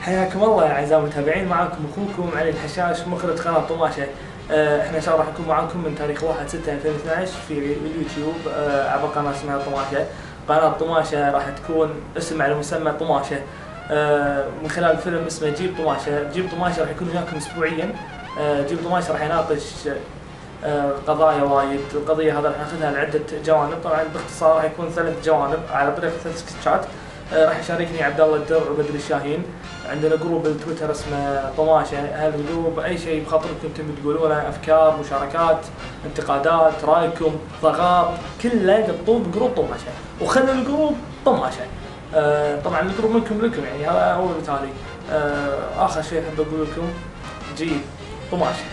حياكم الله يا اعزائي المتابعين، معكم اخوكم علي الحشاش مخرج قناه طماشه. احنا ان شاء الله راح نكون معاكم من تاريخ 1/6/2012 في اليوتيوب عبر قناه اسمها طماشه. قناه طماشه راح تكون اسم على مسمى طماشه من خلال فيلم اسمه جيب طماشه. جيب طماشه راح يكون وياكم اسبوعيا. جيب طماشه راح يناقش قضايا وايد. القضيه هذا راح ناخذها لعده جوانب، طبعا باختصار راح يكون 3 جوانب على طريقه 3 سكتشات. راح يشاركني عبد الله الدر وبدر الشاهين. عندنا جروب التويتر اسمه طماشه. هذا الجروب اي شيء بخاطركم تبي تقولونه، افكار، مشاركات، انتقادات، رايكم، ضغط، كله قطوه بجروب طماشه وخلوا الجروب طماشه. طبعا الجروب منكم لكم، يعني هذا هو المثالي. اخر شيء احب اقول لكم جيب طماشه.